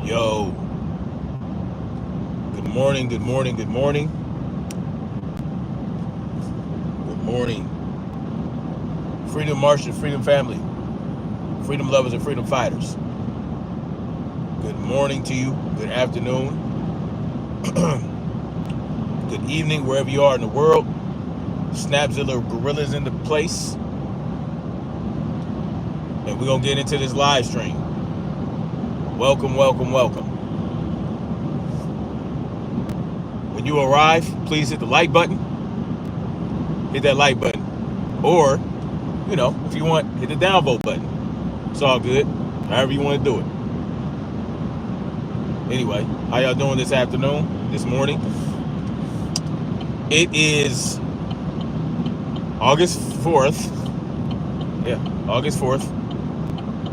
Yo, good morning, good morning, good morning, good morning. Freedom Marchers, Freedom Family, Freedom Lovers, and Freedom Fighters. Good morning to you, good afternoon, good evening, wherever you are in the world. Snapzilla Gorillas in the place. And we're going to get into this live stream. Welcome, welcome, welcome. When you arrive, please hit the like button. Hit that like button. Or, if you want, hit the downvote button. It's all good. However you want to do it. Anyway, how y'all doing this afternoon, this morning? It is August 4th. Yeah, August 4th,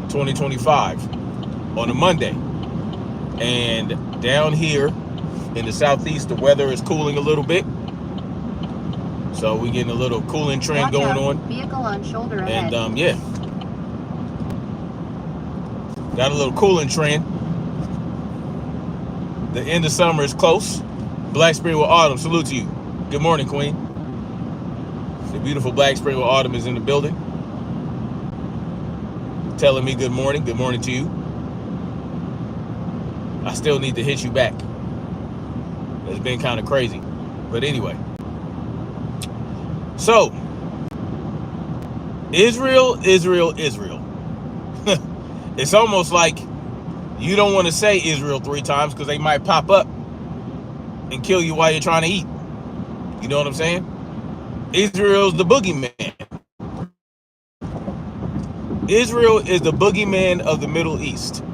2025 on a Monday. And down here in the southeast, the weather is cooling a little bit. So we're getting a little cooling trend going on. Vehicle on shoulder ahead. And yeah, got a little cooling trend. The end of summer is close. Black Spring with Autumn, salute to you. Good morning, Queen. The beautiful Black Spring with Autumn is in the building. Telling me good morning to you. I still need to hit you back. It's been kind of crazy. But anyway. So, Israel. It's almost like you don't want to say Israel 3 times because they might pop up and kill you while you're trying to eat. You know what I'm saying? Israel's the boogeyman. Israel is the boogeyman of the Middle East.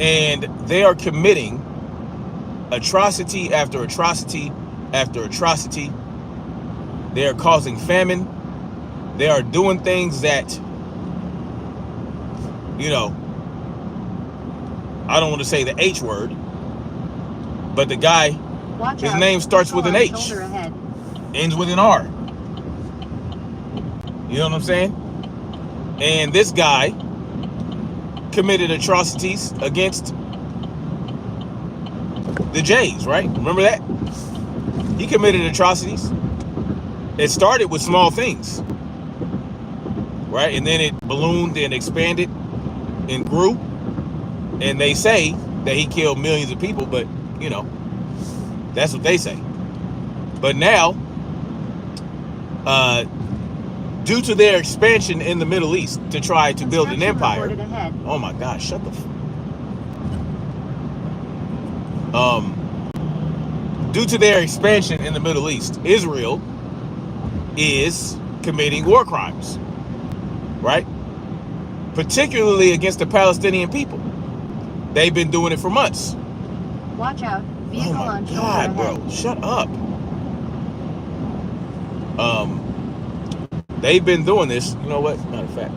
And they are committing atrocity after atrocity after atrocity. They are causing famine. They are doing things that, I don't want to say the H word, but the guy, his name starts with an H, ends with an R. You know what I'm saying? And this guy committed atrocities against the Jays, right? Remember that? He committed atrocities. It started with small things, right? And then it ballooned and expanded and grew. And they say that he killed millions of people, but, that's what they say. But now, due to their expansion in the Middle East to try to build an empire. Oh my gosh, shut the due to their expansion in the Middle East, Israel is committing war crimes, right? Particularly against the Palestinian people. They've been doing it for months. Watch out. Vehicle on shoulder God, ahead. bro, shut up. They've been doing this. You know what? Matter of fact,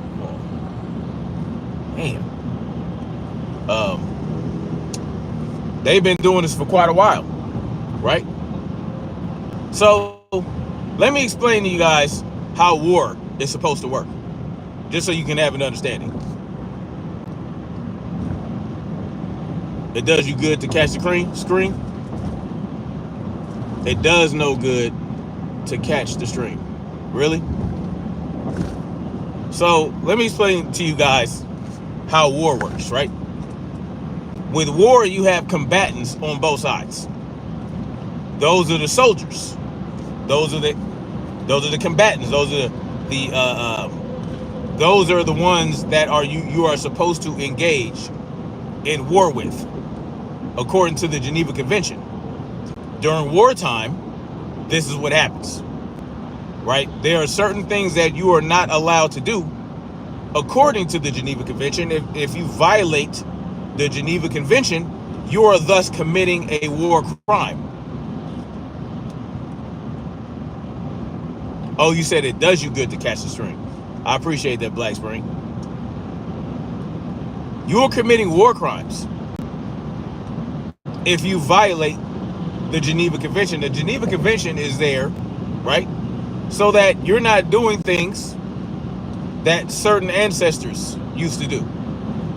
they've been doing this for quite a while, right? So let me explain to you guys how war is supposed to work, just so you can have an understanding. It does you good to catch the screen. It does no good to catch the stream. Really? So let me explain to you guys how war works, right? With war, you have combatants on both sides. Those are the soldiers. Those are the combatants. Those are the ones that you are supposed to engage in war with, according to the Geneva Convention. During wartime, this is what happens, right? There are certain things that you are not allowed to do according to the Geneva Convention. If you violate the Geneva Convention, you are thus committing a war crime. Oh, you said it does you good to catch the string. I appreciate that, Black Spring. You are committing war crimes if you violate the Geneva Convention. The Geneva Convention is there, right, so that you're not doing things that certain ancestors used to do.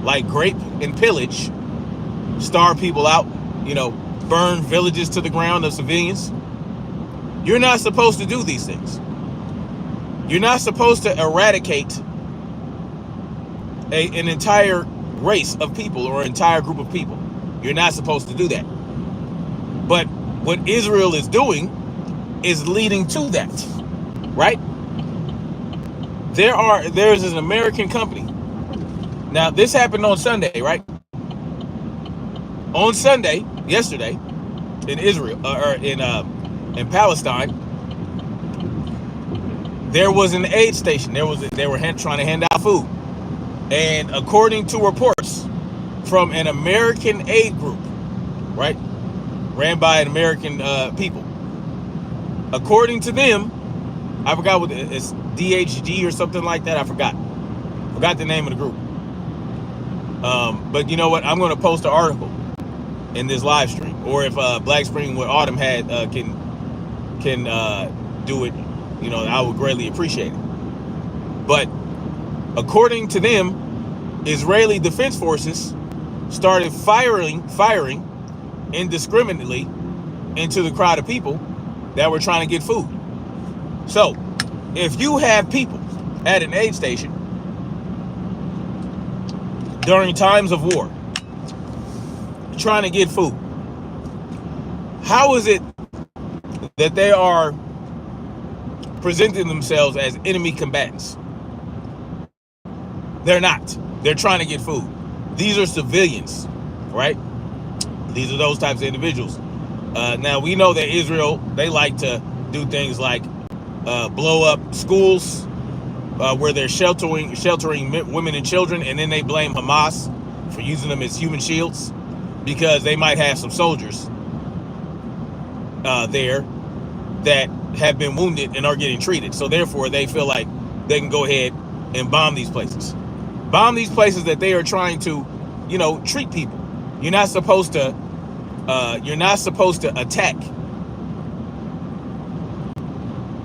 like grape and pillage, starve people out, burn villages to the ground of civilians. You're not supposed to do these things. You're not supposed to eradicate an entire race of people or entire group of people. You're not supposed to do that. But what Israel is doing is leading to that, right? There's an American company. Now, this happened on Sunday, right? On Sunday, yesterday, in Israel or in Palestine, there was an aid station. They were trying to hand out food, and according to reports from an American aid group, right, ran by an American people, according to them, I forgot what it's DHG or something like that. I forgot the name of the group. But you know what? I'm going to post an article in this live stream, or if Black Spring with Autumn had can do it, I would greatly appreciate it. But according to them, Israeli defense forces started firing indiscriminately into the crowd of people that were trying to get food. So, if you have people at an aid station during times of war trying to get food, how is it that they are presenting themselves as enemy combatants? They're not. They're trying to get food. These are civilians, right? These are those types of individuals. Now, we know that Israel, they like to do things like blow up schools where they're sheltering women and children, and then they blame Hamas for using them as human shields because they might have some soldiers there that have been wounded and are getting treated. So therefore, they feel like they can go ahead and bomb these places. Bomb these places that they are trying to, treat people. You're not supposed to attack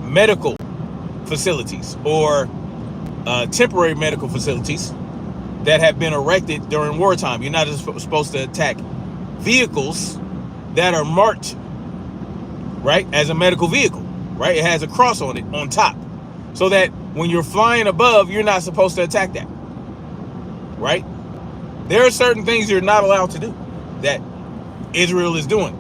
medical facilities or temporary medical facilities that have been erected during wartime. You're not supposed to attack vehicles that are marked, right, as a medical vehicle, right? It has a cross on it on top, so that when you're flying above, you're not supposed to attack that, right? There are certain things you're not allowed to do that Israel is doing.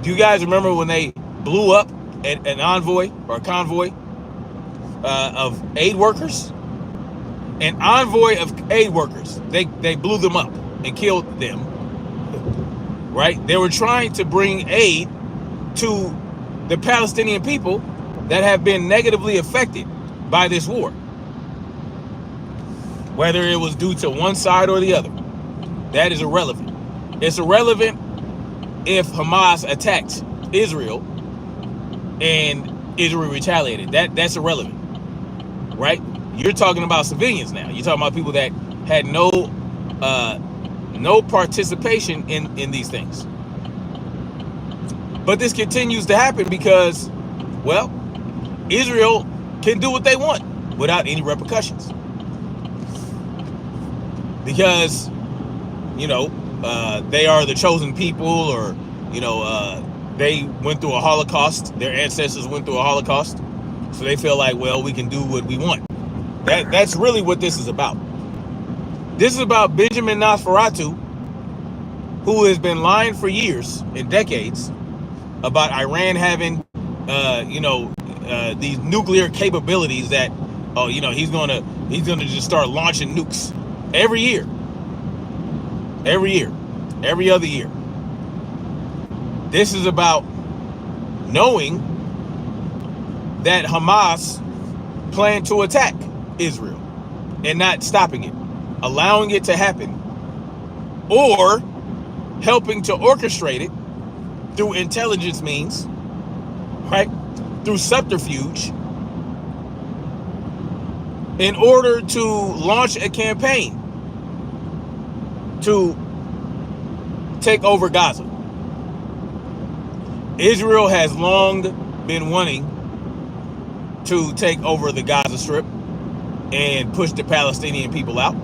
Do you guys remember when they blew up an envoy or a convoy of aid workers? An envoy of aid workers. They blew them up and killed them, right? They were trying to bring aid to the Palestinian people that have been negatively affected by this war, whether it was due to one side or the other. That is irrelevant. It's irrelevant if Hamas attacked Israel and Israel retaliated. That's irrelevant, right? You're talking about civilians now. You're talking about people that had no participation in these things. But this continues to happen because, well, Israel can do what they want without any repercussions. Because, they are the chosen people, or, they went through a Holocaust. Their ancestors went through a Holocaust. So they feel like, well, we can do what we want. That's really what this is about. This is about Benjamin Nosferatu, who has been lying for years and decades about Iran having, these nuclear capabilities that, he's gonna just start launching nukes every year, every other year. This is about knowing that Hamas planned to attack Israel and not stopping it, allowing it to happen, or helping to orchestrate it through intelligence means, right? Through subterfuge, in order to launch a campaign to take over Gaza. Israel has long been wanting to take over the Gaza Strip and push the Palestinian people out.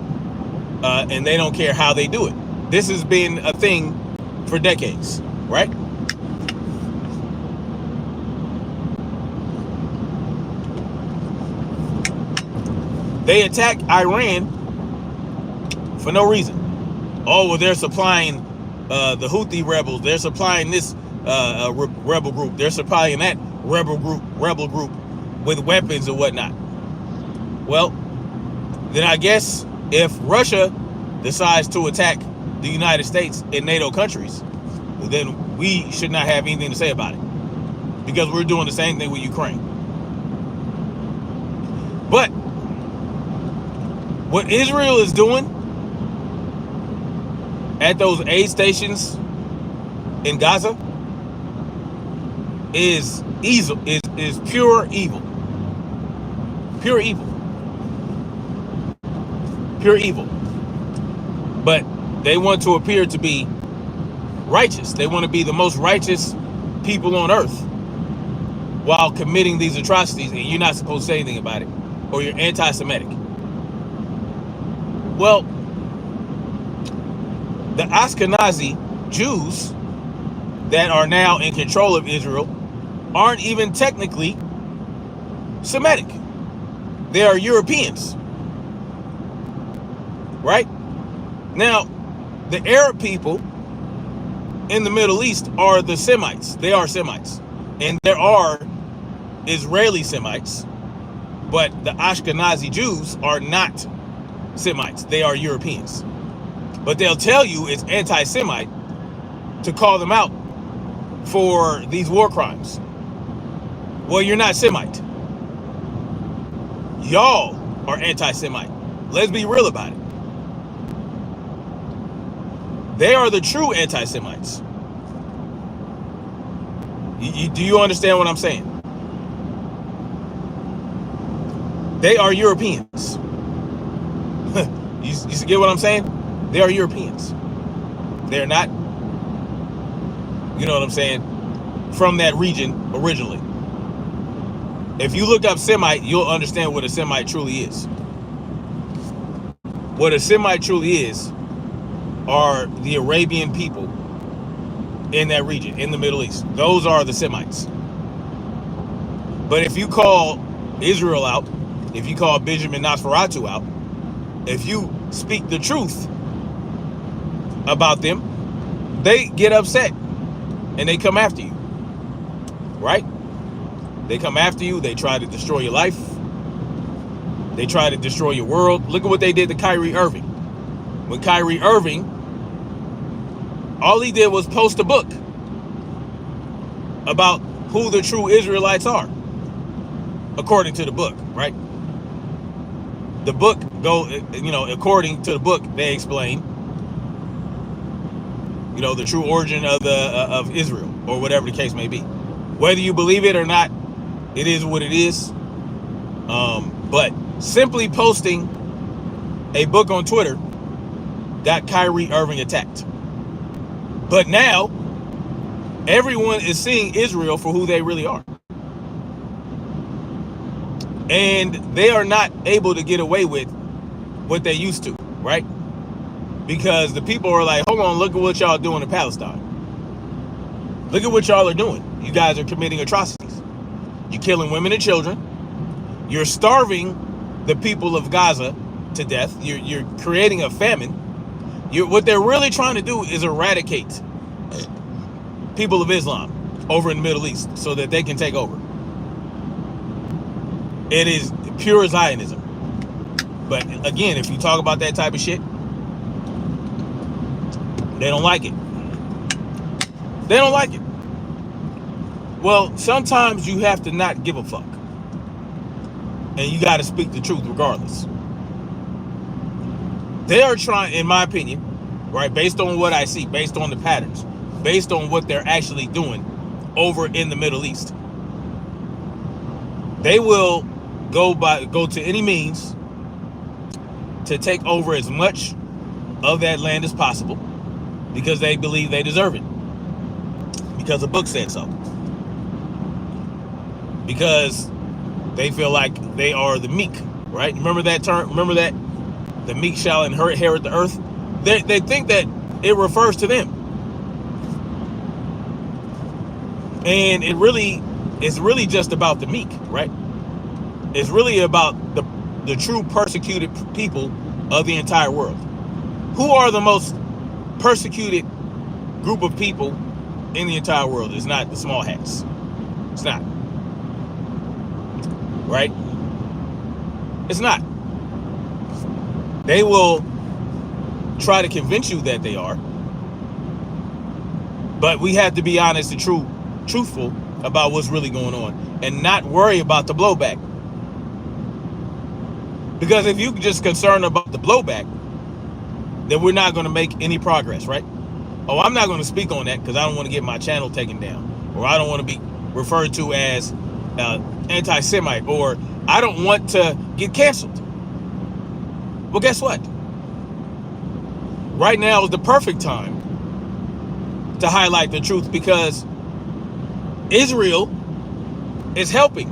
and they don't care how they do it. This has been a thing for decades, right? They attack Iran for no reason. Oh, well, they're supplying the Houthi rebels. They're supplying this rebel group. They're supplying that rebel group with weapons and whatnot. Well, then I guess if Russia decides to attack the United States and NATO countries, then we should not have anything to say about it, because we're doing the same thing with Ukraine. But what Israel is doing at those aid stations in Gaza is pure evil. Pure evil. Pure evil. But they want to appear to be righteous. They want to be the most righteous people on earth while committing these atrocities, and you're not supposed to say anything about it, or you're anti-Semitic. Well, the Ashkenazi Jews that are now in control of Israel aren't even technically Semitic. They are Europeans. Right? Now, the Arab people in the Middle East are the Semites. They are Semites. And there are Israeli Semites, but the Ashkenazi Jews are not Semites. They are Europeans. But they'll tell you it's anti-Semite to call them out for these war crimes. Well, you're not Semite. Y'all are anti-Semite. Let's be real about it. They are the true anti-Semites. Do you understand what I'm saying? They are Europeans. You get what I'm saying? They are Europeans. They're not, you know what I'm saying, from that region originally. If you look up Semite, you'll understand what a Semite truly is. What a Semite truly is are the Arabian people in that region, in the Middle East. Those are the Semites. But if you call Israel out, if you call Benjamin Nosferatu out, if you speak the truth about them, they get upset and they come after you, right? They come after you. They try to destroy your life. They try to destroy your world. Look at what they did to Kyrie Irving. When Kyrie Irving, all he did was post a book about who the true Israelites are, according to the book, right? The book according to the book, they explain, the true origin of Israel, or whatever the case may be. Whether you believe it or not, it is what it is. But simply posting a book on Twitter got Kyrie Irving attacked. But now everyone is seeing Israel for who they really are. And they are not able to get away with what they used to, right? Because the people are like, hold on, look at what y'all doing in Palestine. Look at what y'all are doing. You guys are committing atrocities. You're killing women and children. You're starving the people of Gaza to death. You're creating a famine. What they're really trying to do is eradicate people of Islam over in the Middle East so that they can take over. It is pure Zionism. But again, if you talk about that type of shit, they don't like it. They don't like it. Well, sometimes you have to not give a fuck. And you got to speak the truth regardless. They are trying, in my opinion, right, based on what I see, based on the patterns, based on what they're actually doing over in the Middle East, they will go to any means to take over as much of that land as possible, because they believe they deserve it, because the book said so, because they feel like they are the meek, right? Remember that term? Remember that the meek shall inherit the earth. They think that it refers to them. And it's really just about the meek, right? It's really about the true persecuted people of the entire world. Who are the most persecuted group of people in the entire world? It's not the small hats. It's not. Right? It's not. They will try to convince you that they are. But we have to be honest and truthful about what's really going on and not worry about the blowback. Because if you're just concerned about the blowback, then we're not going to make any progress, right? Oh, I'm not going to speak on that because I don't want to get my channel taken down, or I don't want to be referred to as anti-Semite, or I don't want to get canceled. Well, guess what? Right now is the perfect time to highlight the truth, because Israel is helping.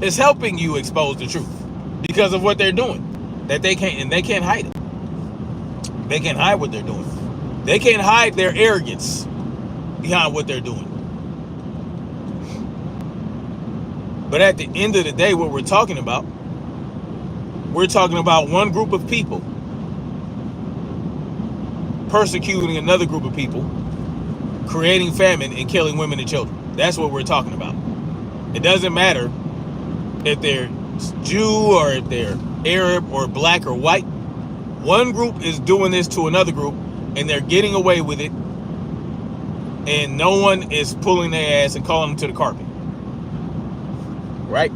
It's helping you expose the truth because of what they're doing. That they can't hide it. They can't hide what they're doing. They can't hide their arrogance behind what they're doing. But at the end of the day, what we're talking about one group of people persecuting another group of people, creating famine and killing women and children. That's what we're talking about. It doesn't matter if they're Jew or if they're Arab or black or white. One group is doing this to another group and they're getting away with it, and no one is pulling their ass and calling them to the carpet. Right?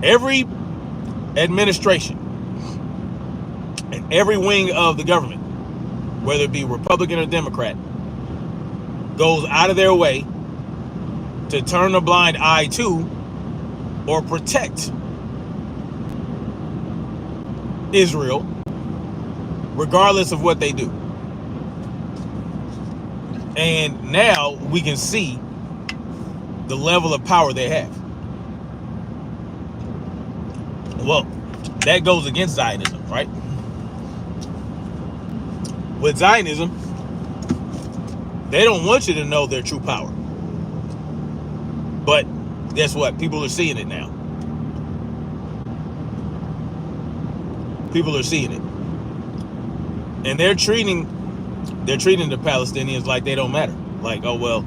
Every administration and every wing of the government, whether it be Republican or Democrat, goes out of their way to turn a blind eye to or protect Israel, regardless of what they do. And now we can see the level of power they have. Well, that goes against Zionism, right? With Zionism, they don't want you to know their true power. But guess what? People are seeing it now. People are seeing it. And they're treating the Palestinians like they don't matter. Like, oh, well,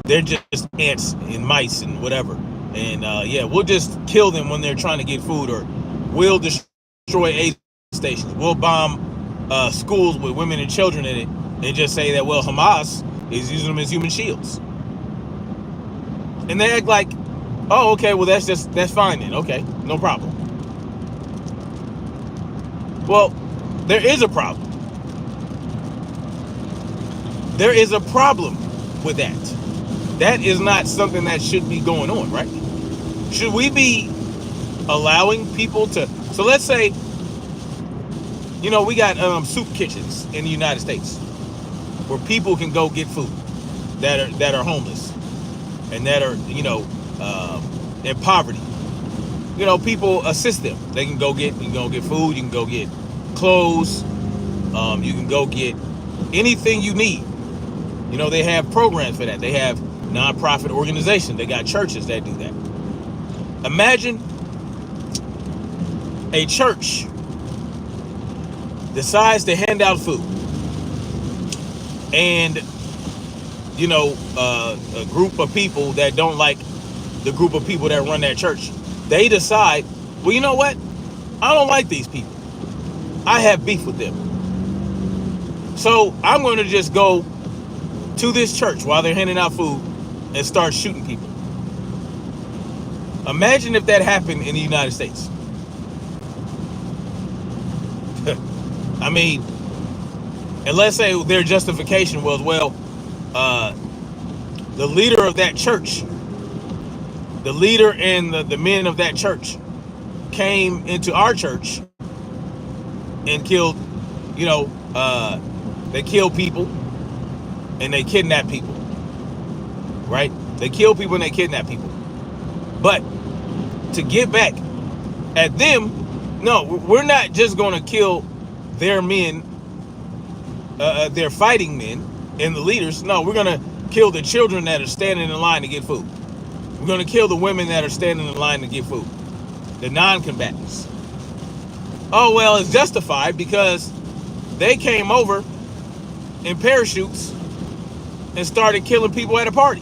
they're just ants and mice and whatever. And yeah, we'll just kill them when they're trying to get food, or we'll destroy aid stations. We'll bomb schools with women and children in it, and just say that, well, Hamas is using them as human shields. And they act like, oh, okay, well, that's fine then. Okay, no problem. Well, there is a problem. There is a problem with that. That is not something that should be going on, right? Should we be allowing people to... So let's say, you know, we got soup kitchens in the United States where people can go get food that are homeless and that are, you know, in poverty. You know, people assist them. They can go get, you can go get food, you can go get clothes, you can go get anything you need. You know, they have programs for that. They have nonprofit organizations. They got churches that do that. Imagine a church decides to hand out food, and you know, a group of people that don't like the group of people that run that church, they decide, well, you know what? I don't like these people. I have beef with them. So I'm going to just go to this church while they're handing out food and start shooting people. Imagine if that happened in the United States. I mean, and let's say their justification was, well, the leader of that church, the leader and the men of that church came into our church and killed, you know, they kill people and they kidnap people, right? They kill people and they kidnap people. But to get back at them. No, we're not just going to kill their men, their fighting men and the leaders. No, we're going to kill the children that are standing in line to get food. We're going to kill the women that are standing in line to get food, the non-combatants. Oh, well, it's justified because they came over in parachutes and started killing people at a party,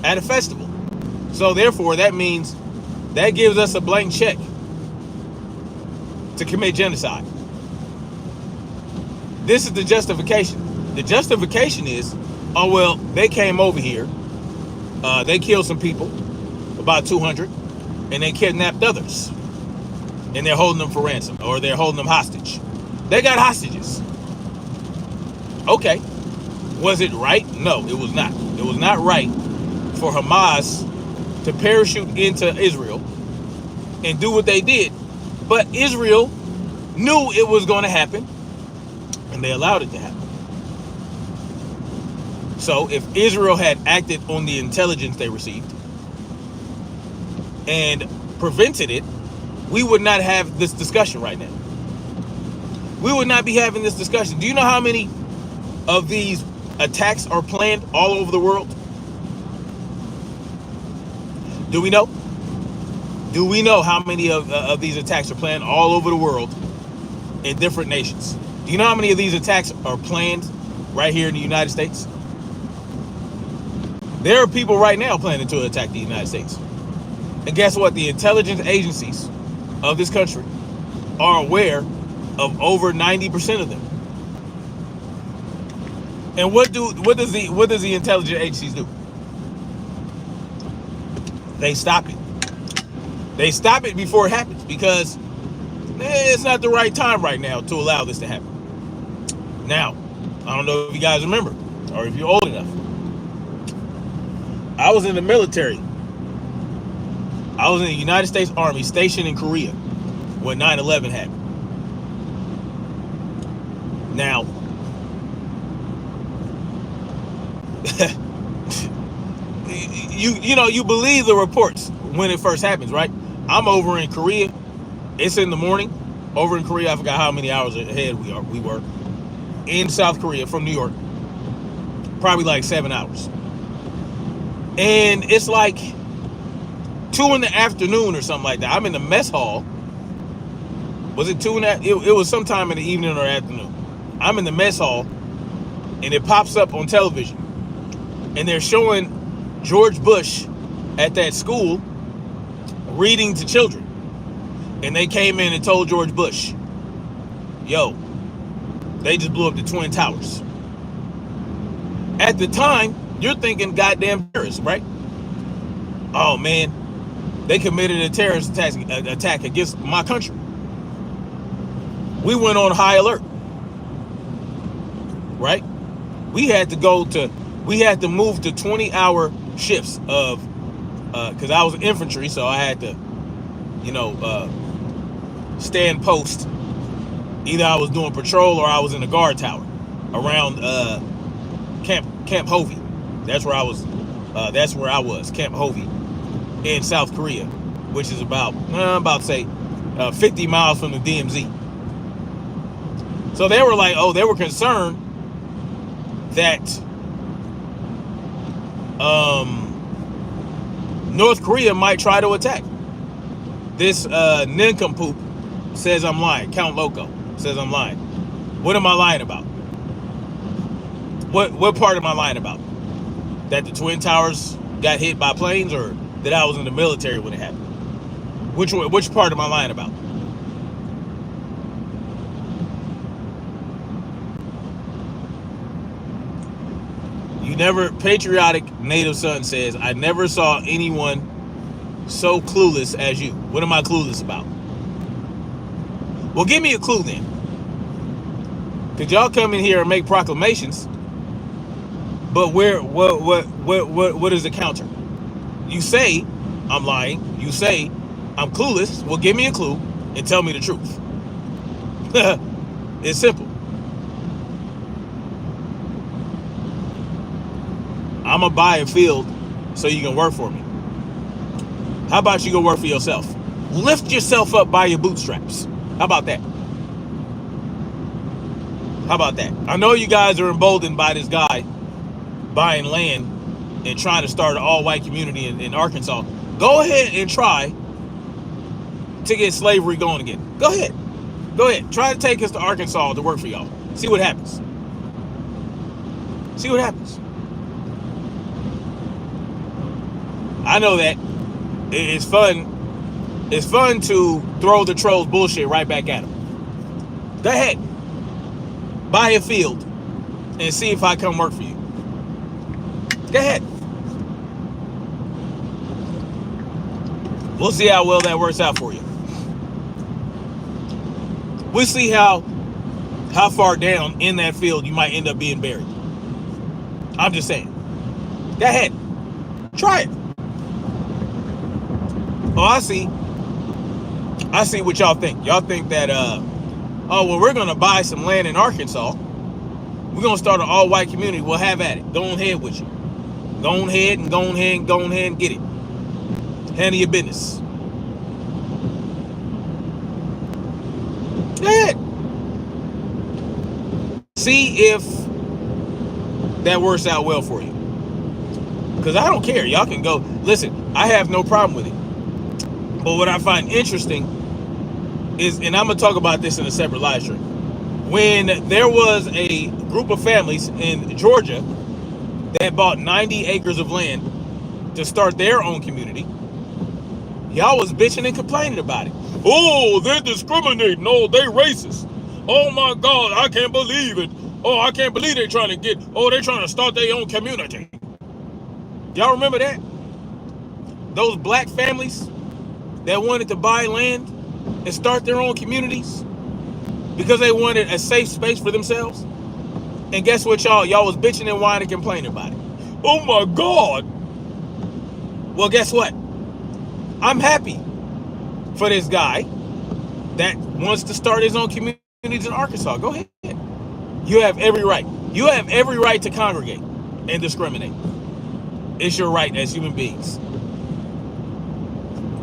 at a festival. So therefore, that means that gives us a blank check to commit genocide. This is the justification. The justification is, oh, well, they came over here, they killed some people, about 200, and they kidnapped others. And they're holding them for ransom, or they're holding them hostage. They got hostages. Okay. Was it right? No, it was not. It was not right for Hamas to parachute into Israel and do what they did. But Israel knew it was going to happen, and they allowed it to happen. So if Israel had acted on the intelligence they received and prevented it, we would not have this discussion right now. We would not be having this discussion. Do you know how many of these attacks are planned all over the world? Do we know? Do we know how many of these attacks are planned all over the world in different nations? Do you know how many of these attacks are planned right here in the United States? There are people right now planning to attack the United States. And guess what? The intelligence agencies of this country are aware of over 90% of them. And what does the intelligence agencies do? They stop it. They stop it before it happens because it's not the right time right now to allow this to happen. Now, I don't know if you guys remember or if you're old enough. I was in the military. I was in the United States Army stationed in Korea when 9/11 happened. Now, you believe the reports when it first happens, right? I'm over in Korea. It's in the morning. Over in Korea, I forgot how many hours ahead we were. In South Korea from New York. Probably like 7 hours. And it's like 2 in the afternoon or something like that. I'm in the mess hall. Was it 2 in that? It was sometime in the evening or afternoon. I'm in the mess hall, and it pops up on television, and they're showing George Bush at that school reading to children. And they came in and told George Bush, yo, they just blew up the Twin Towers. At the time, you're thinking goddamn terrorists, right? Oh man, they committed a terrorist attack against my country. We went on high alert, right? We had to move to 20-hour shifts of, because I was infantry, so I had to, stand post. Either I was doing patrol or I was in the guard tower around Camp Hovey. That's where I was. Camp Hovey in South Korea, which is about 50 miles from the DMZ. So they were like, they were concerned that North Korea might try to attack. This nincompoop says I'm lying. Count Loco says I'm lying. What am I lying about? What part am I lying about? That the Twin Towers got hit by planes, or that I was in the military when it happened? Which part am I lying about? Patriotic native son says, I never saw anyone so clueless as you. What am I clueless about? Well, give me a clue then. Because y'all come in here and make proclamations, but what is the counter? You say I'm lying. You say I'm clueless. Well, give me a clue and tell me the truth. It's simple. I'm going to buy a field so you can work for me. How about you go work for yourself? Lift yourself up by your bootstraps. How about that? How about that? I know you guys are emboldened by this guy buying land and trying to start an all-white community in Arkansas. Go ahead and try to get slavery going again. Go ahead. Go ahead. Try to take us to Arkansas to work for y'all. See what happens. See what happens. I know that it's fun. It's fun to throw the trolls bullshit right back at them. Go ahead. Buy a field and see if I come work for you. Go ahead. We'll see how well that works out for you. We'll see how far down in that field you might end up being buried. I'm just saying. Go ahead. Try it. Oh, I see what y'all think. Y'all think that, oh, well, we're going to buy some land in Arkansas. We're going to start an all-white community. We'll have at it. Go on ahead with you. Go on ahead and get it. Handle your business. Go ahead. See if that works out well for you. Because I don't care. Y'all can go. Listen, I have no problem with it. But what I find interesting is, and I'm going to talk about this in a separate live stream, when there was a group of families in Georgia that bought 90 acres of land to start their own community, y'all was bitching and complaining about it. Oh, they're discriminating. Oh, they racist. Oh my God, I can't believe it. Oh, I can't believe they're trying to start their own community. Y'all remember that? Those black families that wanted to buy land and start their own communities because they wanted a safe space for themselves. And guess what, y'all was bitching and whining and complaining about it. Oh my God. Well, guess what? I'm happy for this guy that wants to start his own communities in Arkansas. Go ahead. You have every right. You have every right to congregate and discriminate. It's your right as human beings.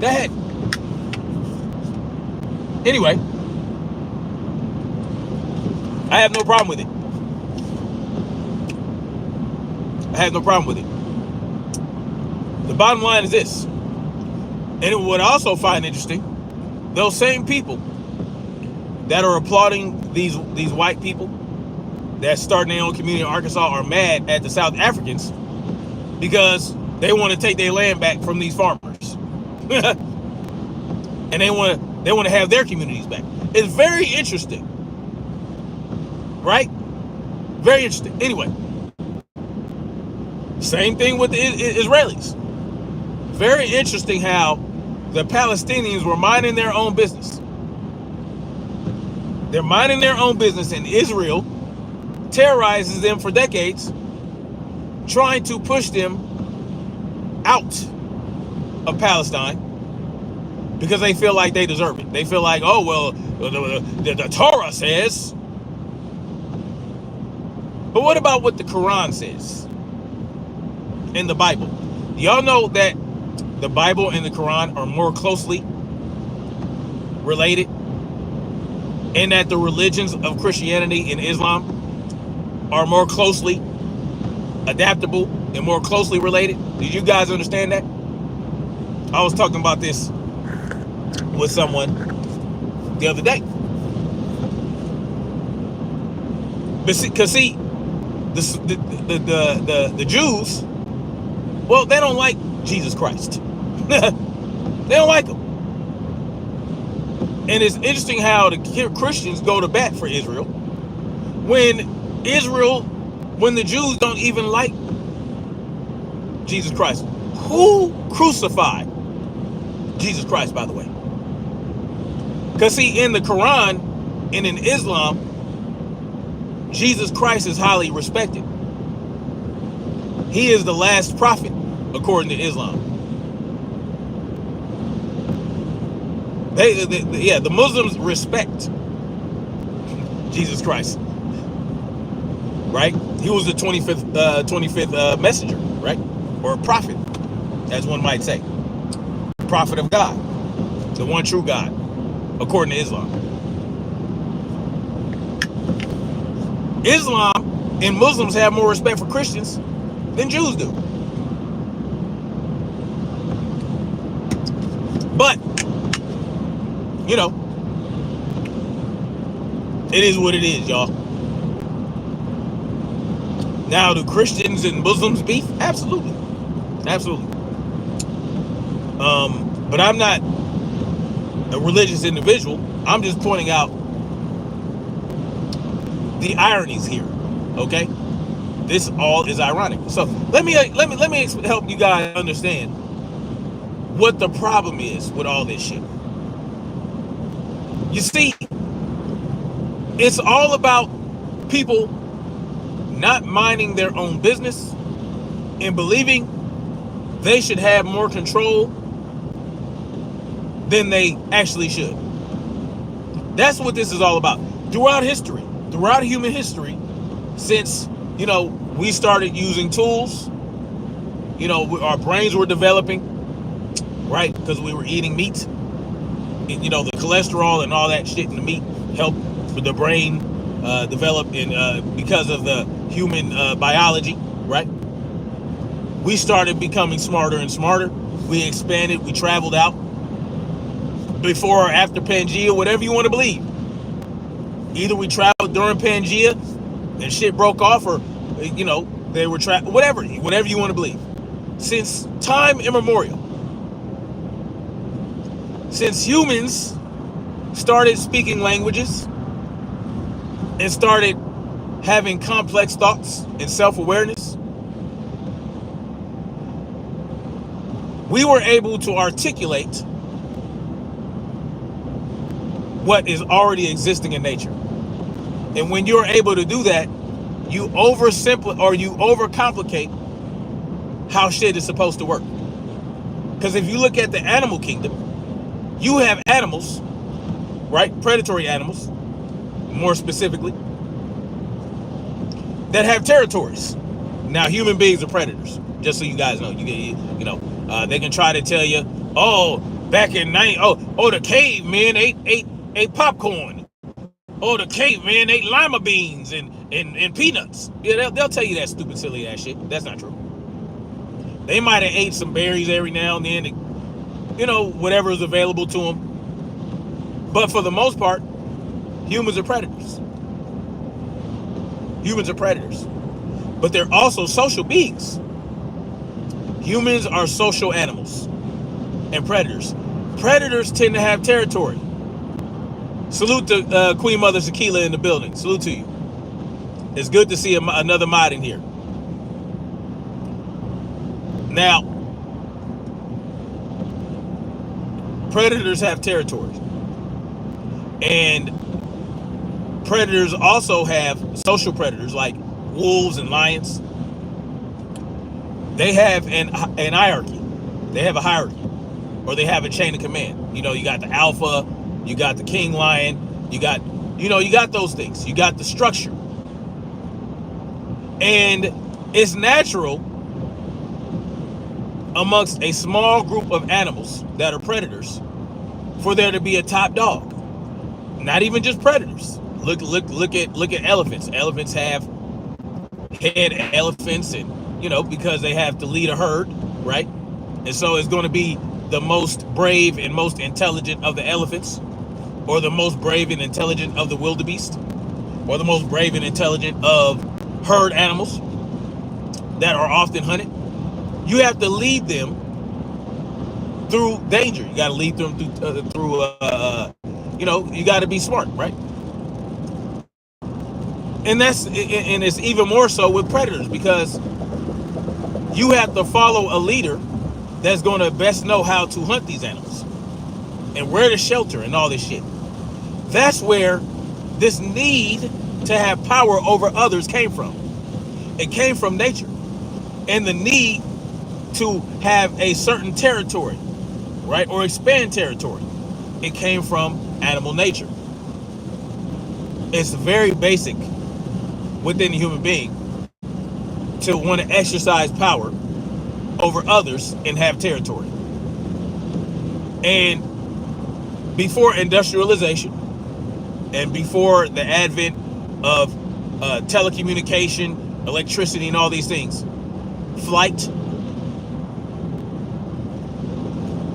Go ahead. Anyway, I have no problem with it. I have no problem with it. The bottom line is this. And what I also find interesting, those same people that are applauding these white people that starting their own community in Arkansas are mad at the South Africans because they want to take their land back from these farmers. And they want to have their communities back. It's very interesting. Right? Very interesting. Anyway, same thing with the Israelis. Very interesting how the Palestinians were minding their own business. They're minding their own business, and Israel terrorizes them for decades, trying to push them out of Palestine because they feel like they deserve it. They feel like, oh, well, the Torah says. But what about what the Quran says in the Bible? Y'all know that the Bible and the Quran are more closely related, and that the religions of Christianity and Islam are more closely adaptable and more closely related? Did you guys understand that? I was talking about this with someone the other day. Because see, the Jews, well, they don't like Jesus Christ. They don't like him. And it's interesting how the Christians go to bat for Israel when the Jews don't even like Jesus Christ. Who crucified Jesus Christ, by the way? Because see, in the Quran and in Islam, Jesus Christ is highly respected. He is the last prophet, according to Islam. The Muslims respect Jesus Christ, right? He was the 25th messenger, right? Or a prophet, as one might say. prophet of God, the one true God, according to Islam. Islam and Muslims have more respect for Christians than Jews do. But, you know, it is what it is, y'all. Now, do Christians and Muslims beef? Absolutely. Absolutely. But I'm not a religious individual. I'm just pointing out the ironies here. Okay? This all is ironic. So let me help you guys understand what the problem is with all this shit. You see, it's all about people not minding their own business and believing they should have more control than they actually should. That's what this is all about. Throughout human history, since, you know, we started using tools, you know, our brains were developing, right? Because we were eating meat. You know, the cholesterol and all that shit in the meat helped the brain develop because of the human biology, right? We started becoming smarter and smarter. We expanded, we traveled out. Before or after Pangea, whatever you want to believe. Either we traveled during Pangea and shit broke off, or, you know, they were whatever you want to believe. Since time immemorial, since humans started speaking languages and started having complex thoughts and self-awareness, we were able to articulate what is already existing in nature. And when you're able to do that, you overcomplicate how shit is supposed to work. Because if you look at the animal kingdom, you have animals, right? Predatory animals, more specifically, that have territories. Now, human beings are predators, just so you guys know. They can try to tell you, oh, back in the cavemen ate popcorn. Oh, the cavemen ate lima beans and peanuts. Yeah, they'll tell you that stupid, silly ass shit. That's not true. They might have ate some berries every now and then, you know, whatever is available to them. But for the most part, humans are predators. Humans are predators. But they're also social beings. Humans are social animals and predators. Predators tend to have territory. Salute to Queen Mother Zakila in the building. Salute to you. It's good to see another mod in here. Now, predators have territories. And predators also have social predators like wolves and lions. They have an hierarchy. They have a hierarchy. Or they have a chain of command. You know, you got the alpha, you got the king lion, you got those things. You got the structure. And it's natural amongst a small group of animals that are predators for there to be a top dog. Not even just predators. Look at elephants. Elephants have head elephants, and, you know, because they have to lead a herd, right? And so it's going to be the most brave and most intelligent of the elephants, or the most brave and intelligent of the wildebeest, or the most brave and intelligent of herd animals that are often hunted. You have to lead them through danger. You got to lead them through you got to be smart, right? And it's even more so with predators, because you have to follow a leader that's going to best know how to hunt these animals and where to shelter and all this shit. That's where this need to have power over others came from. It came from nature, and the need to have a certain territory, right, or expand territory. It came from animal nature. It's very basic within the human being to want to exercise power over others and have territory. And before industrialization and before the advent of telecommunication, electricity, and all these things, flight,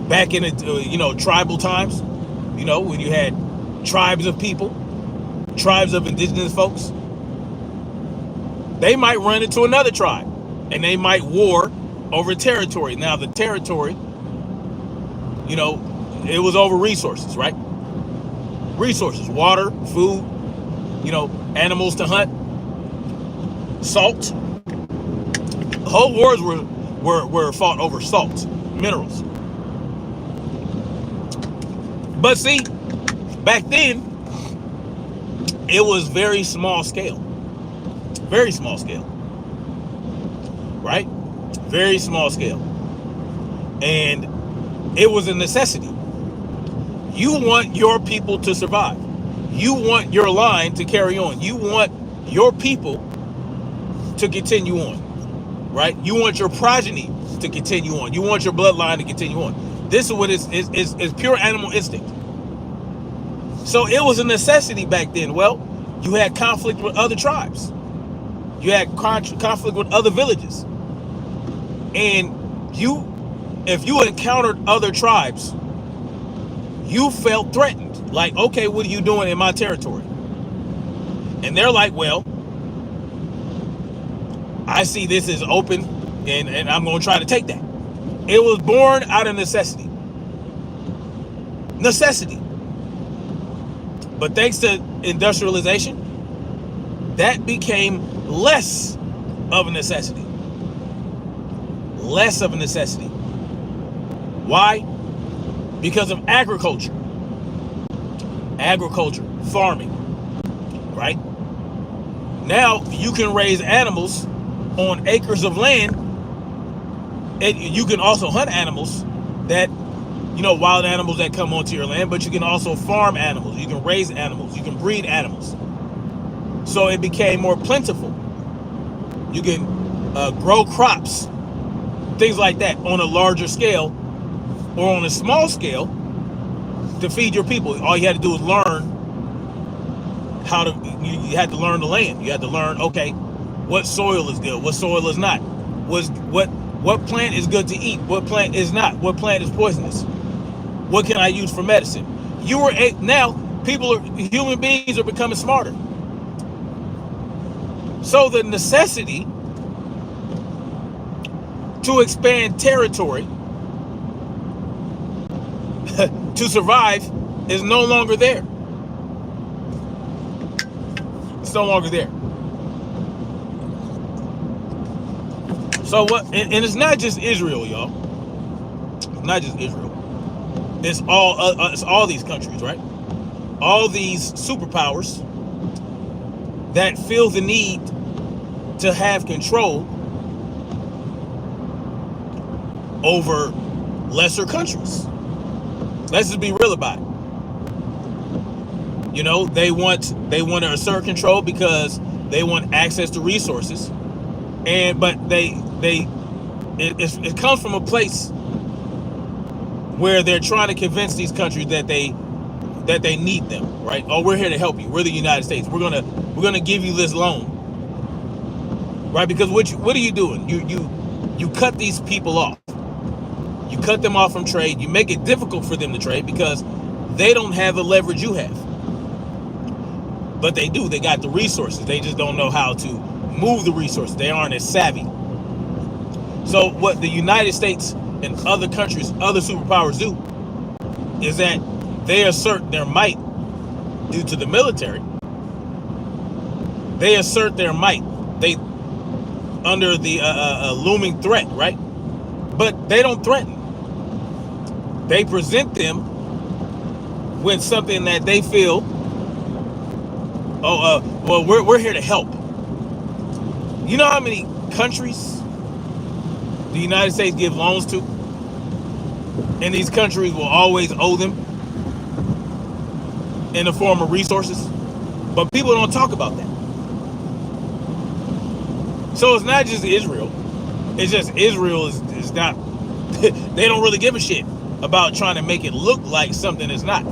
back in the tribal times, when you had tribes of people, tribes of indigenous folks, they might run into another tribe and they might war over territory. Now the territory, it was over resources, right? Resources, water, food, animals to hunt, salt. Whole wars were fought over salt, minerals. But see, back then, it was very small scale. Very small scale. Right? Very small scale. And it was a necessity. You want your people to survive. You want your line to carry on. You want your people to continue on. Right? You want your progeny to continue on. You want your bloodline to continue on. This is what is pure animal instinct. So it was a necessity back then. Well, you had conflict with other tribes. You had conflict with other villages. And if you encountered other tribes, you felt threatened. Like, okay, what are you doing in my territory? And they're like, well, I see this is open and I'm going to try to take that. It was born out of necessity. Necessity. But thanks to industrialization, that became less of a necessity. Less of a necessity. Why? Because of agriculture. Agriculture, farming, right? Now you can raise animals on acres of land, and you can also hunt animals that, wild animals that come onto your land, but you can also farm animals. You can raise animals. You can breed animals. So it became more plentiful. You can grow crops, things like that on a larger scale or on a small scale to feed your people. All you had to do was learn you had to learn the land. You had to learn, okay, what soil is good, what soil is not. What plant is good to eat, what plant is not, what plant is poisonous. What can I use for medicine? Now human beings are becoming smarter. So the necessity to expand territory to survive is no longer there. It's no longer there. So what? And it's not just Israel, y'all. It's not just Israel. It's all these countries, right? All these superpowers that feel the need to have control over lesser countries. Let's just be real about it. They want to assert control because they want access to resources, but it comes from a place where they're trying to convince these countries that they need them, right? Oh, we're here to help you. We're the United States. We're gonna give you this loan, right? Because what are you doing? You cut these people off. You cut them off from trade. You make it difficult for them to trade because they don't have the leverage you have. But they do. They got the resources. They just don't know how to move the resources. They aren't as savvy. So what the United States and other countries, other superpowers do is that they assert their might due to the military. They assert their might. They under the looming threat, right? But they don't threaten. They present them with something that they feel, well, we're here to help. You know how many countries the United States give loans to? And these countries will always owe them in the form of resources. But people don't talk about that. So it's not just Israel. It's just Israel is not, they don't really give a shit. about trying to make it look like something it's not.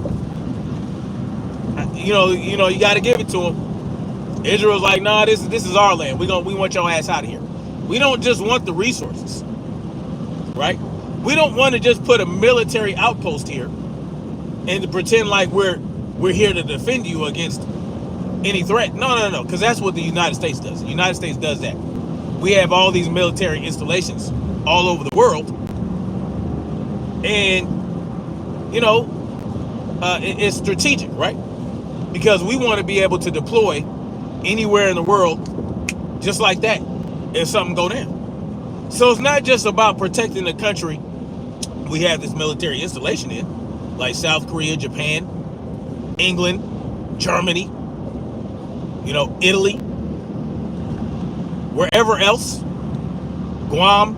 You got to give it to them. Israel's like, nah, this is our land. We want your ass out of here. We don't just want the resources, right? We don't want to just put a military outpost here and to pretend like we're here to defend you against any threat. No, because that's what the United States does. The United States does that. We have all these military installations all over the world, and it's strategic, right? Because we want to be able to deploy anywhere in the world just like that if something go down. So it's not just about protecting the country we have this military installation in, like South Korea, Japan, England, Germany, Italy, wherever else, Guam,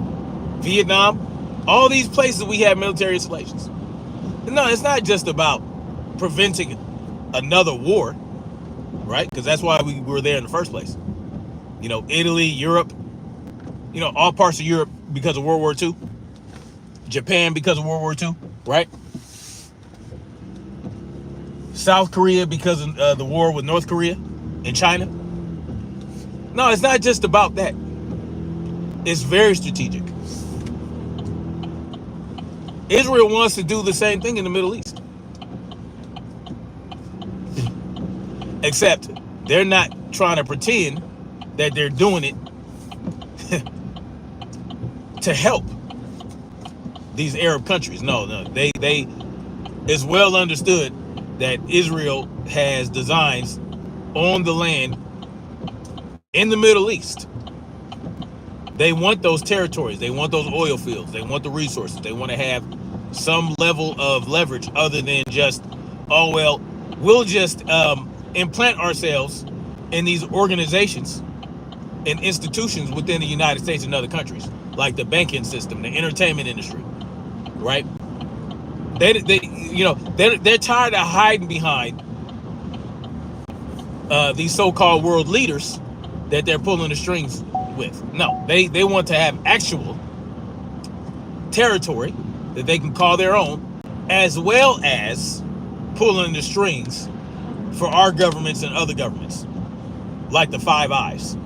Vietnam, all these places we have military installations. No, it's not just about preventing another war, right? Because that's why we were there in the first place. Italy, Europe, all parts of Europe because of World War II. Japan because of World War II, right? South Korea because of the war with North Korea and China. No, it's not just about that. It's very strategic. Israel wants to do the same thing in the Middle East. Except they're not trying to pretend that they're doing it to help these Arab countries. No, they it's well understood that Israel has designs on the land in the Middle East. They want those territories. They want those oil fields. They want the resources. They want to have some level of leverage other than just, oh, well, we'll just implant ourselves in these organizations and institutions within the United States and other countries, like the banking system, the entertainment industry, right? They're tired of hiding behind these so-called world leaders that they're pulling the strings with. No, they want to have actual territory that they can call their own, as well as pulling the strings for our governments and other governments, like the Five Eyes.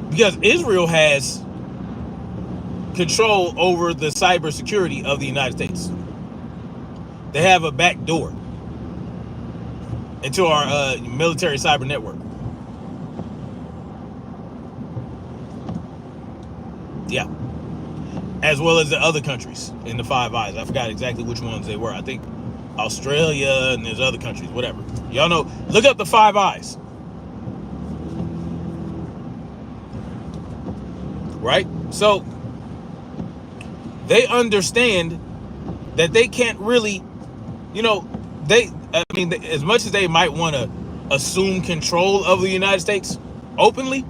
Because Israel has control over the cybersecurity of the United States. They have a back door into our military cyber network. Yeah. As well as the other countries in the Five Eyes. I forgot exactly which ones they were. I think Australia and there's other countries, whatever. Y'all know, look up the Five Eyes. Right? So they understand that they can't really, as much as they might want to assume control of the United States openly,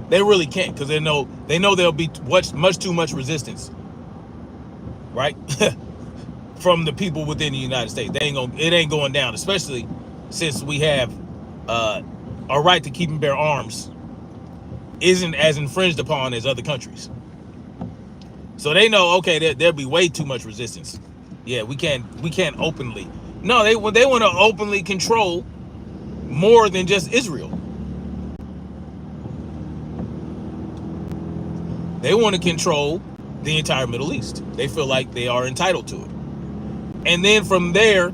they really can't, because they know there'll be much too much resistance, right? From the people within the United States. It ain't going down, especially since we have our right to keep and bear arms isn't as infringed upon as other countries. So they know, okay, there'll be way too much resistance. Yeah, we can't openly. No, they want to openly control more than just Israel. They want to control the entire Middle East. They feel like they are entitled to it. And then from there,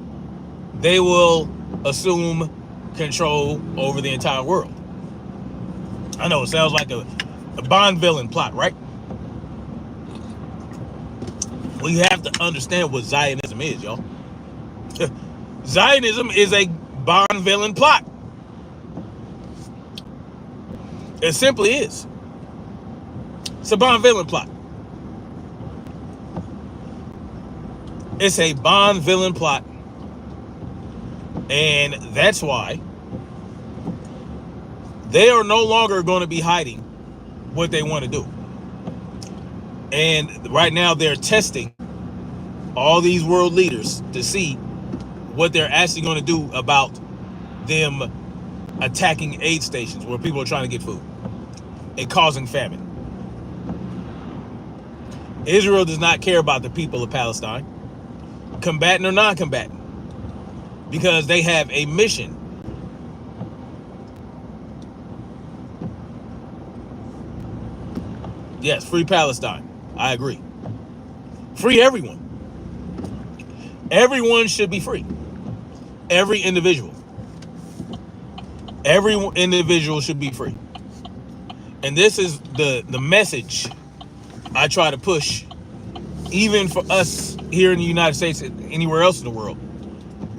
they will assume control over the entire world. I know it sounds like a Bond villain plot, right? Well, you have to understand what Zionism is, y'all. Zionism is a Bond villain plot. It simply is. It's a Bond villain plot. It's a Bond villain plot. And that's why they are no longer going to be hiding what they want to do. And right now they're testing all these world leaders to see what they're actually going to do about them attacking aid stations where people are trying to get food and causing famine. Israel does not care about the people of Palestine, combatant or non-combatant, because they have a mission. Yes, free Palestine. I agree. Free everyone. Everyone should be free. Every individual. Every individual should be free. And this is the message I try to push, even for us here in the United States and anywhere else in the world,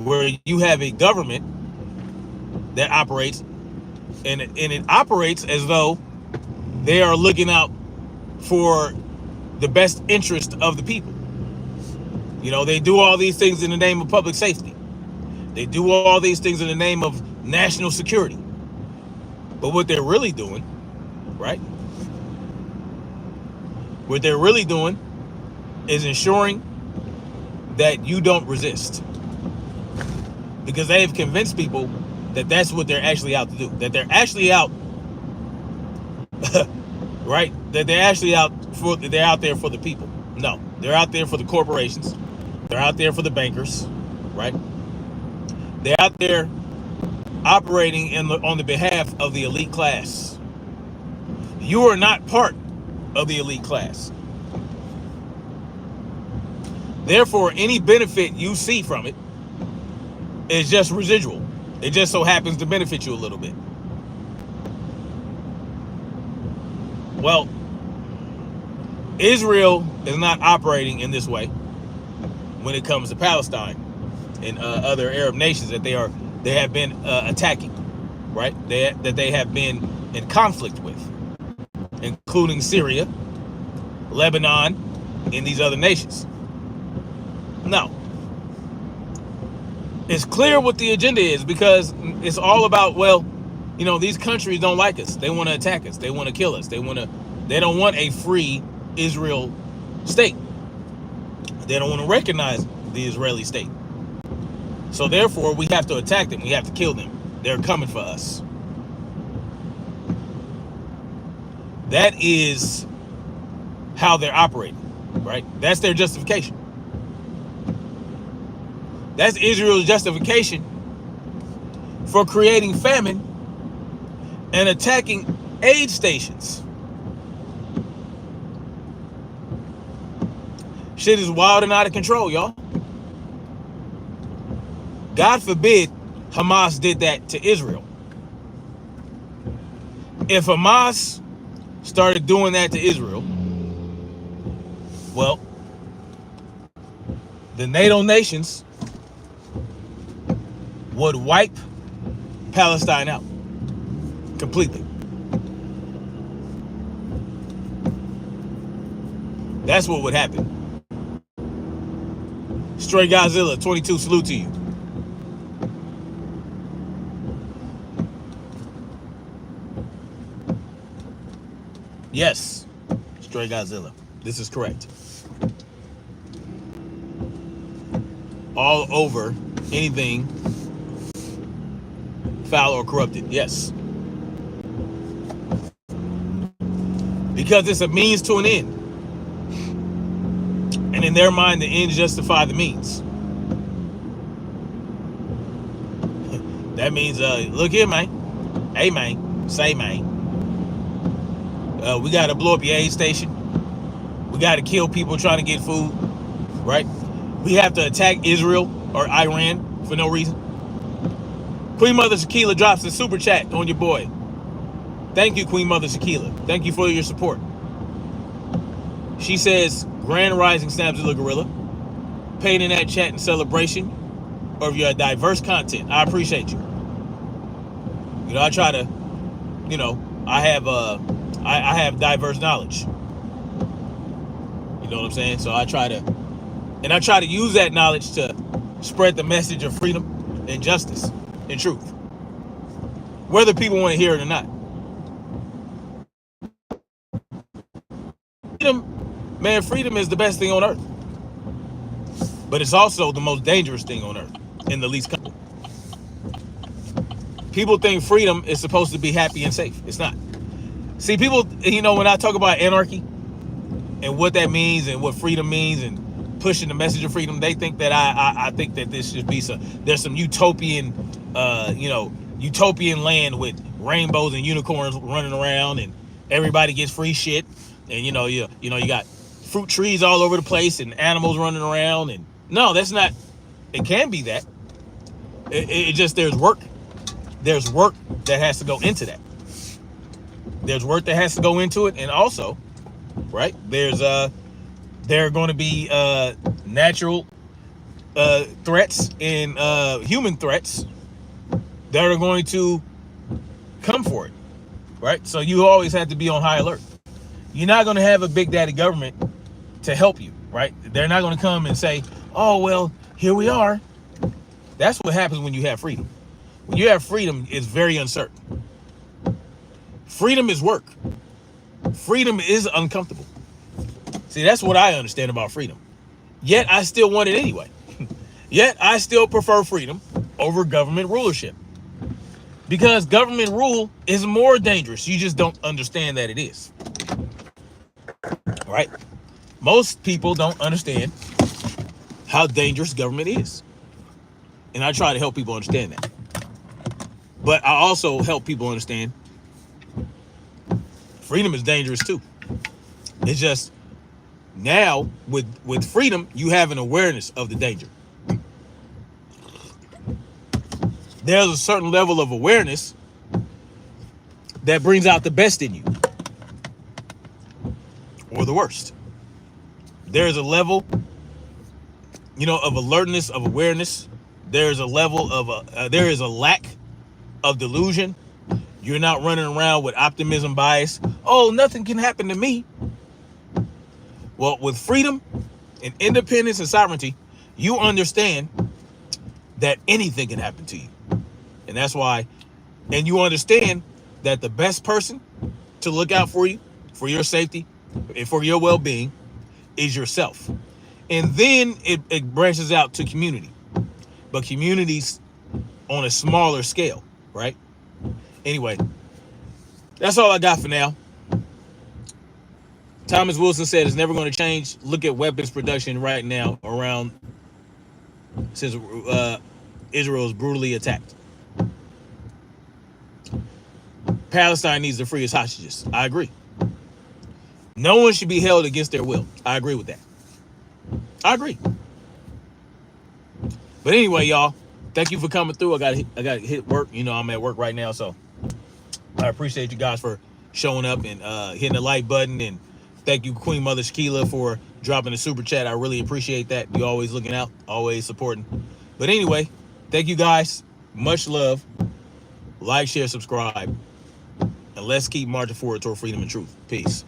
where you have a government that operates, and it operates as though they are looking out for the best interest of the people. You know, they do all these things in the name of public safety. They do all these things in the name of national security. But what they're really doing, right? What they're really doing is ensuring that you don't resist. Because they have convinced people that that's what they're actually out to do. That they're actually out, right? That they're actually they're out there for the people. No, they're out there for the corporations. They're out there for the bankers, right? They're out there operating on the behalf of the elite class. You are not part of the elite class. Therefore, any benefit you see from it is just residual. It just so happens to benefit you a little bit. Well, Israel is not operating in this way when it comes to Palestine and other Arab nations that they have been attacking, right? That they have been in conflict with, including Syria, Lebanon, and these other nations. No. It's clear what the agenda is, because it's all about, well, you know, these countries don't like us. They want to attack us. They want to kill us. They don't want a free Israel state. They don't want to recognize the Israeli state. So therefore, we have to attack them. We have to kill them. They're coming for us. That is how they're operating, right? That's their justification. That's Israel's justification for creating famine and attacking aid stations. Shit is wild and out of control, y'all. God forbid Hamas did that to Israel. If Hamas started doing that to Israel, well, the NATO nations would wipe Palestine out completely. That's what would happen. Stray Godzilla 22, salute to you. Yes, Stray Godzilla. This is correct. All over anything foul or corrupted. Yes. Because it's a means to an end. And in their mind, the ends justify the means. That means, look here, man. Hey, man. Say, man. We got to blow up your aid station. We got to kill people trying to get food. Right? We have to attack Israel or Iran for no reason. Queen Mother Shakila drops a super chat on your boy. Thank you, Queen Mother Shakila. Thank you for your support. She says, Grand Rising Snapzilla Gorilla. Paid in that chat in celebration of your diverse content. I appreciate you. You know, I try to, you know, I have diverse knowledge. You know what I'm saying? So I try to use that knowledge to spread the message of freedom and justice and truth, whether people want to hear it or not. Freedom is the best thing on earth, but it's also the most dangerous thing on earth and the least comfortable. People think freedom is supposed to be happy and safe. It's not. See, people, you know, when I talk about anarchy, and what that means and what freedom means and pushing the message of freedom, they think that I think that this should be there's some utopian, utopian land with rainbows and unicorns running around and everybody gets free shit, and you got fruit trees all over the place and animals running around. And no, that's not. It can be that. It just there's work that has to go into that. There's work that has to go into it, and also, right, there are going to be natural threats and human threats that are going to come for it, right? So you always have to be on high alert. You're not going to have a big daddy government to help you, right? They're not going to come and say, oh, well, here we are. That's what happens when you have freedom. When you have freedom, it's very uncertain. Freedom is work. Freedom is uncomfortable. See, that's what I understand about freedom. Yet I still want it anyway. Yet I still prefer freedom over government rulership. Because government rule is more dangerous. You just don't understand that it is. Right? Most people don't understand how dangerous government is. And I try to help people understand that. But I also help people understand freedom is dangerous too. It's just now with freedom, you have an awareness of the danger. There's a certain level of awareness that brings out the best in you or the worst. There's a level, of alertness, of awareness. There's a level of there is a lack of delusion. You're not running around with optimism bias. Oh, nothing can happen to me. Well, with freedom and independence and sovereignty, you understand that anything can happen to you. And that's why, and you understand that the best person to look out for you, for your safety, and for your well-being is yourself. And then it branches out to community. But communities on a smaller scale, right? Anyway, that's all I got for now. Thomas Wilson said it's never going to change. Look at weapons production right now around since Israel is brutally attacked. Palestine needs to free its hostages. I agree. No one should be held against their will. I agree with that. I agree. But anyway, y'all, thank you for coming through. I got to hit work. I'm at work right now, so I appreciate you guys for showing up and hitting the like button. And thank you, Queen Mother Shakila, for dropping the super chat. I really appreciate that. You always looking out, always supporting. But anyway, thank you guys. Much love. Like, share, subscribe. And let's keep marching forward toward freedom and truth. Peace.